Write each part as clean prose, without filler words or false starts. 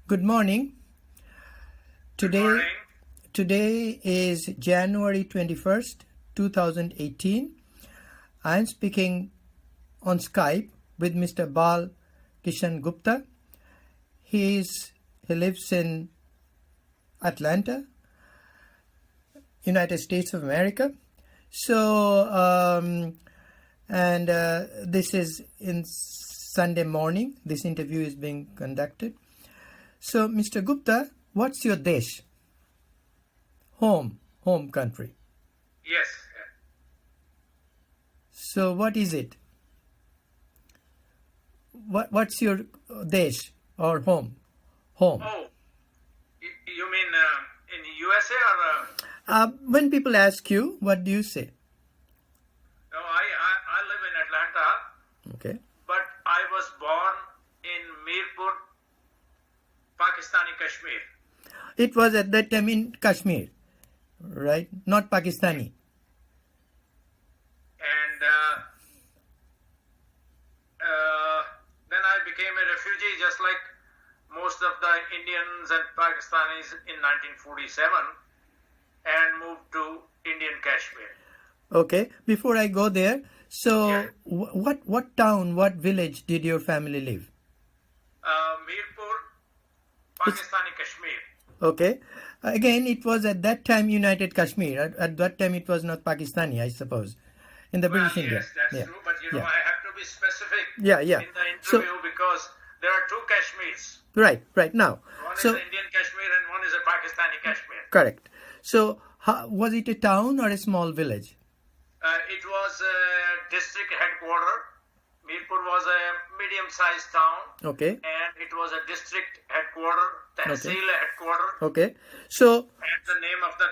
Good morning. Good Today, morning. today is January 21st, 2018. I am speaking on Skype with Mr. Bal Kishan Gupta. He lives in Atlanta, United States of America. This is in Sunday morning. This interview is being conducted. So, Mr. Gupta, what's your desh? Home country. Yes. So, what is it? What's your desh or home? Home. Oh, you mean in the USA or? When people ask you, what do you say? No, I live in Atlanta, Okay. but I was born in Mirpur, Pakistani Kashmir. It was at that time in Kashmir, right? Not Pakistani. And then I became a refugee, just like most of the Indians and Pakistanis in 1947, and moved to Indian Kashmir. Okay. Before I go there, so Yeah. what town, what village did your family live? Mirpur, Pakistani Kashmir. Okay. Again, it was at that time United Kashmir. At that time, it was not Pakistani, I suppose, in the Well, British India. yes, that's Yeah. true, but Yeah. I have to be specific Yeah. in the interview because there are two Kashmirs. Right now. One is So the Indian Kashmir and one is a Pakistani Kashmir. correct. So was it a town or a small village? It was a district headquarter. Mirpur was a medium-sized town, Okay. and it was a district headquarter, Tehsil headquarter, Okay. So and the name of the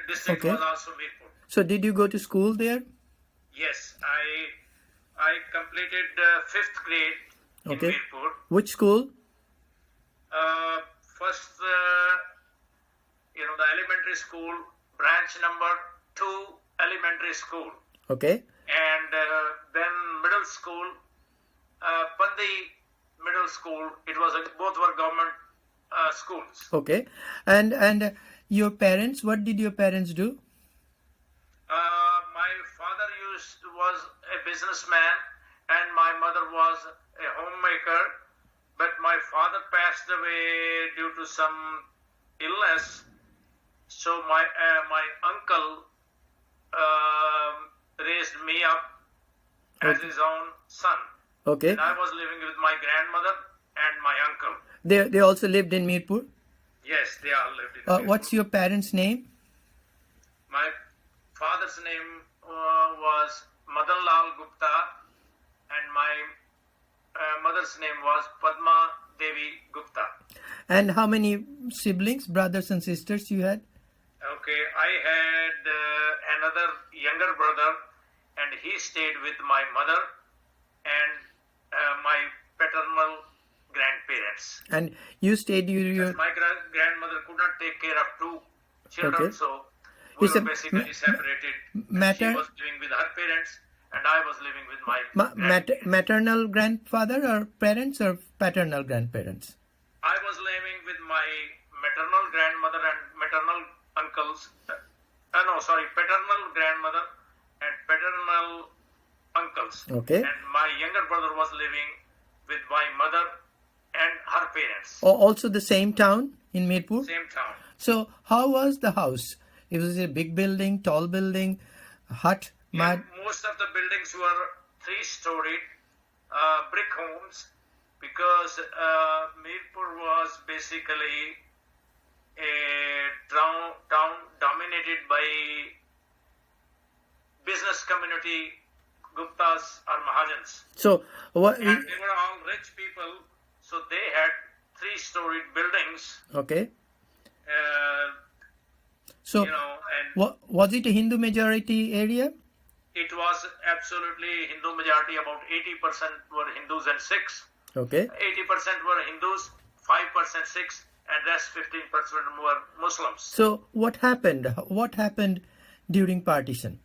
district Okay. was also Mirpur. so did you go to school there? Yes, I completed 5th grade in Okay. Mirpur. Which school? First, the elementary school, branch number 2 elementary school. Okay. And then middle school, Pandi Middle School. It was both were government schools. Okay. And your parents, what did your parents do? My father was a businessman, and my mother was a homemaker. But my father passed away due to some illness. So my uncle raised me up as Okay. his own son. Okay. And I was living with my grandmother and my uncle. They also lived in Mirpur. Yes, they all lived in Mirpur. What's your parents' name? My father's name was Madan Lal Gupta, and my mother's name was Padma Devi Gupta. And how many siblings, brothers and sisters you had? Okay, I had another younger brother, and he stayed with my mother and my paternal grandparents. And you stayed your My grandmother could not take care of two children, Okay. so we It's were a basically separated. matter- She was living with her parents, and I was living with my grandparents. maternal grandfather or parents or paternal grandparents? I was living with my maternal grandmother and maternal uncles. Paternal grandmother and paternal uncles. Okay. And my younger brother was living with my mother and her parents. Also the same town in Mirpur? Same town. So how was the house? It was a big building, tall building, hut, mud. Most of the buildings were 3-storied brick homes because Mirpur was basically a town dominated by business community, Guptas or Mahajans. So what? And they were all rich people, so they had 3-storied buildings. Okay. Uh, So and was it a Hindu majority area? it was absolutely Hindu majority. About 80% were Hindus and Sikhs. Okay. 80% were Hindus, 5% Sikhs, and rest 15% were Muslims. So what happened? What happened during partition?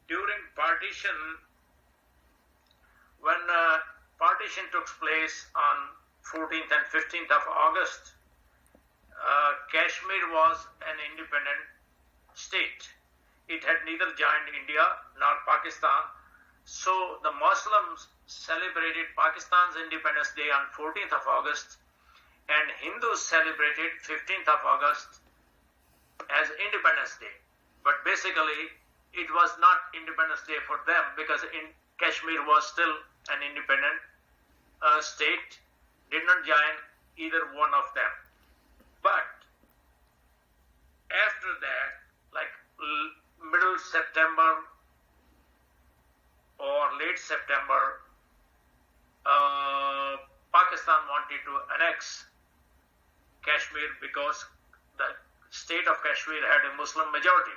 During partition, when partition took place on 14th and 15th of August, Kashmir was an independent state. It had neither joined India nor Pakistan. So the Muslims celebrated Pakistan's Independence Day on 14th of August, and Hindus celebrated 15th of August as Independence Day. But basically, it was not Independence Day for them because Kashmir was still an independent state, did not join either one of them. But after that, like middle September or late September, Pakistan wanted to annex Kashmir because the state of Kashmir had a Muslim majority,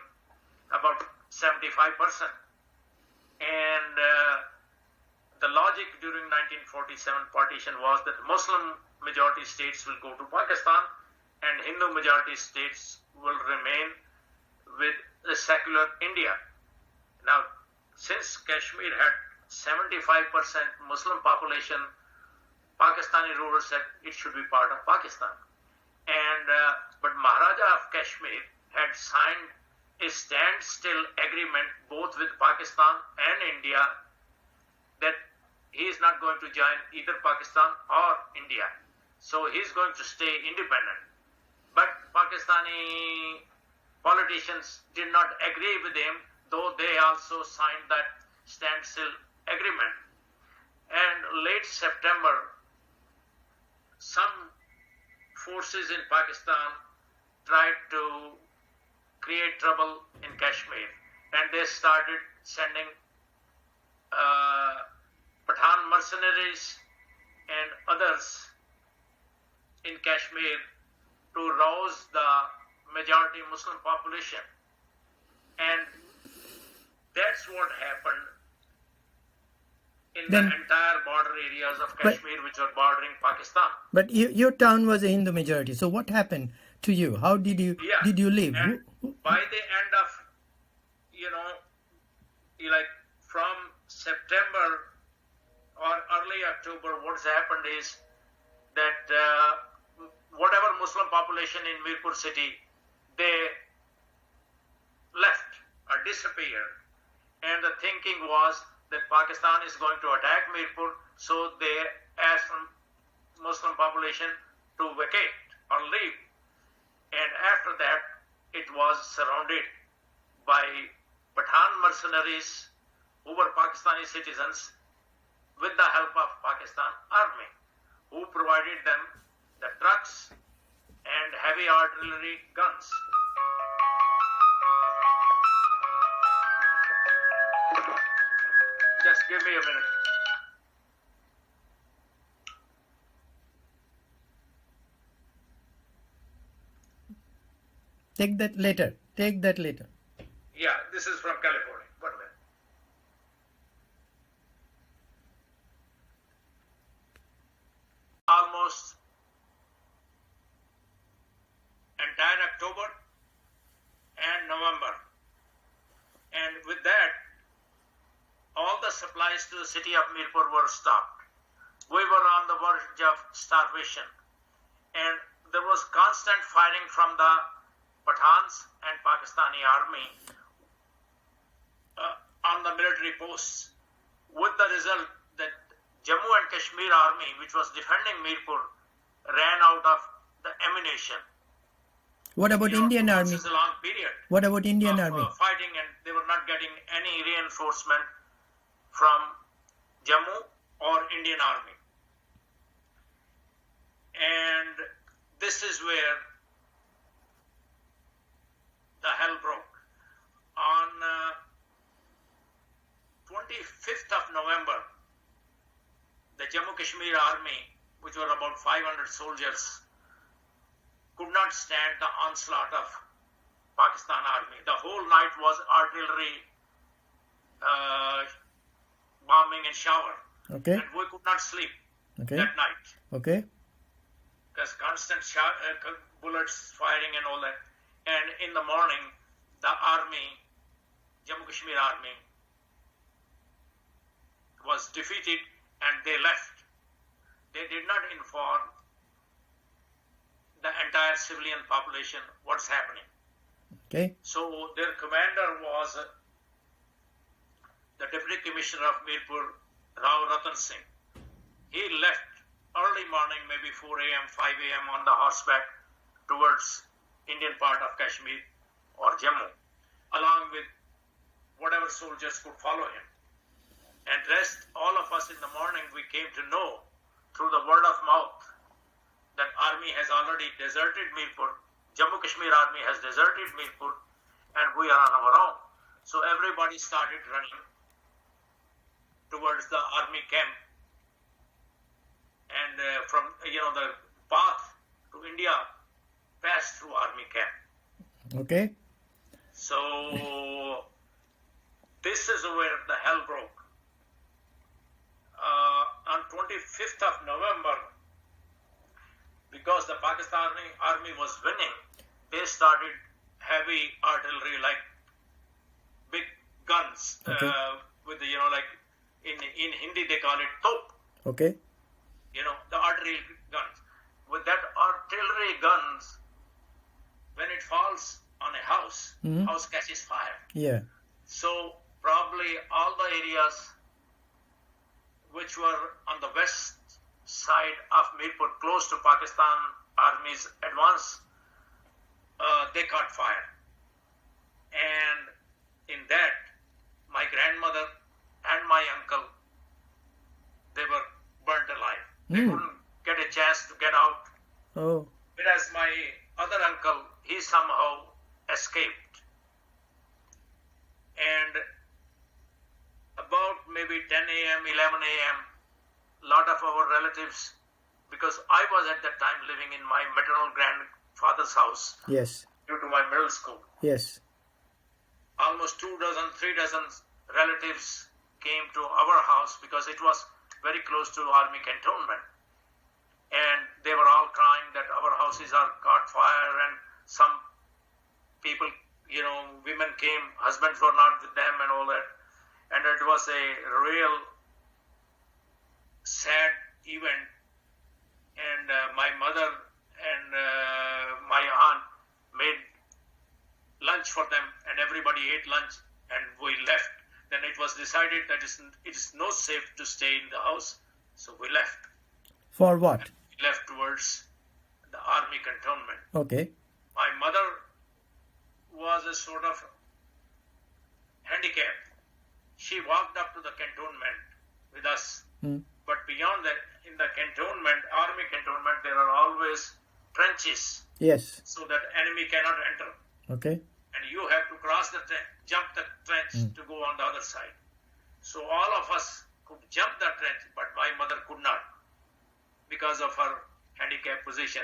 about 75%. And the logic during 1947 partition was that Muslim majority states will go to Pakistan and Hindu majority states will remain with the secular India. Now, since Kashmir had 75% Muslim population, Pakistani rulers said it should be part of Pakistan. And but Maharaja of Kashmir had signed a standstill agreement both with Pakistan and India that he is not going to join either Pakistan or India. So he is going to stay independent. But Pakistani politicians did not agree with him, though they also signed that standstill agreement. And late September, some forces in Pakistan tried to create trouble in Kashmir, and they started sending Pathan mercenaries and others in Kashmir to rouse the majority Muslim population. And that's what happened in the entire border areas of Kashmir, which were bordering Pakistan. But your town was a Hindu majority. So what happened to you? How did you live? And by the end of, like from September or early October, what's happened is that whatever Muslim population in Mirpur city, they left or disappeared. And the thinking was that Pakistan is going to attack Mirpur, so they asked Muslim population to vacate or leave. And after that, it was surrounded by Pathan mercenaries who were Pakistani citizens with the help of Pakistan army, who provided them the trucks and heavy artillery guns. Just give me a minute. Take that later. Yeah, this is from California. 1 minute. Almost entire October and November. And with that, all the supplies to the city of Mirpur were stopped. We were on the verge of starvation. And there was constant fighting from the Pathans and Pakistani army on the military posts, with the result that Jammu and Kashmir army, which was defending Mirpur, ran out of the ammunition. What about Indian army? This is a long period. What about Indian army? Fighting, and they were not getting any reinforcement from Jammu or Indian army. And this is where the hell broke. On 25th of November, the Jammu Kashmir army, which were about 500 soldiers, could not stand the onslaught of Pakistan army. The whole night was artillery bombing and shower. Okay. And we could not sleep that night. Okay. Because constant bullets firing and all that. And in the morning, the army, Jammu Kashmir army, was defeated and they left. they did not inform the entire civilian population what's happening. Okay. So their commander was the Deputy Commissioner of Mirpur, Rao Ratan Singh. He left early morning, maybe 4 a.m., 5 a.m. on the horseback towards Indian part of Kashmir or Jammu, along with whatever soldiers could follow him. And rest, all of us in the morning, we came to know through the word of mouth that army has already deserted Mirpur. Jammu Kashmir army has deserted Mirpur, and we are on our own. So everybody started running towards the army camp, and from the path to India passed through army camp. Okay. So this is where the hell broke. On 25th of November, because the Pakistani army was winning, they started heavy artillery, like big guns, Okay. with the, like in Hindi they call it top, Okay. the artillery guns. With that artillery guns, when it falls on a house, Mhm. house catches fire. Yeah. So probably all the areas which were on the west side of Mirpur, close to Pakistan Army's advance, they caught fire. And in that, my grandmother and my uncle, they were burnt alive. They couldn't get a chance to get out. Oh. Whereas my other uncle, he somehow escaped. And about maybe 10 a.m., 11 a.m., a lot of our relatives, because I was at that time living in my maternal grandfather's house Yes. due to my middle school. Yes. Almost 2 dozen, 3 dozen relatives came to our house because it was very close to army cantonment. And they were all crying that our houses are caught fire, and some people, women came, husbands were not with them and all that. And it was a real sad event. And my mother and my aunt made lunch for them, and everybody ate lunch, and we left. Then it was decided that it is not safe to stay in the house, so we left. For what? We left towards the army cantonment. Okay. My mother was a sort of handicapped. She walked up to the cantonment with us. But beyond that, in the cantonment, army cantonment, there are always trenches Yes. so that enemy cannot enter. Okay. And you have to cross the trench, jump the trench to go on the other side. So all of us could jump the trench, but my mother could not because of her handicapped position.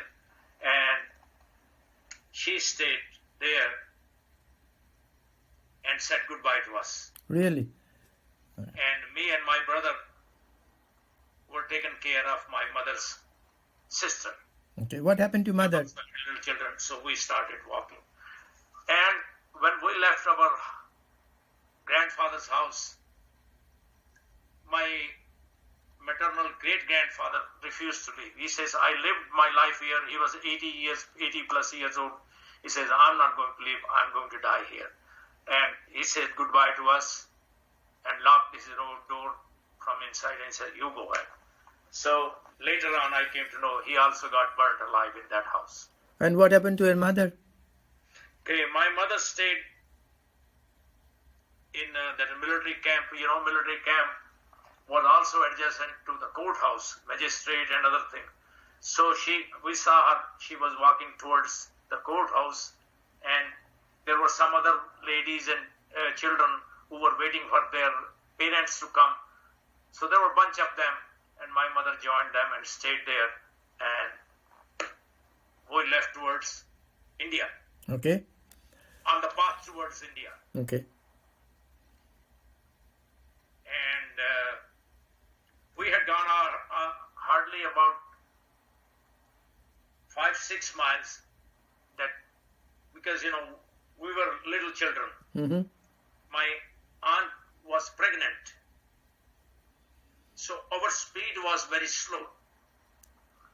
And she stayed there and said goodbye to us. Really? And me and my brother were taken care of my mother's sister. Okay. What happened to mother? The little children, so we started walking. And when we left our grandfather's house, my maternal great-grandfather refused to leave. He says, I lived my life here. He was 80 plus years old. He says, I'm not going to leave. I'm going to die here. And he said goodbye to us and locked his door from inside and said, you go ahead. So later on, I came to know he also got burnt alive in that house. And what happened to her mother? Okay, my mother stayed in that military camp. Military camp was also adjacent to the courthouse, magistrate and other thing. So we saw her, she was walking towards the courthouse, and there were some other ladies and children who were waiting for their parents to come. So there were a bunch of them, and my mother joined them and stayed there, and we left towards India, Okay. on the path towards India. Okay. And we had gone hardly about 5-6 miles, that because we were little children. Mm-hmm. My aunt was pregnant, so our speed was very slow.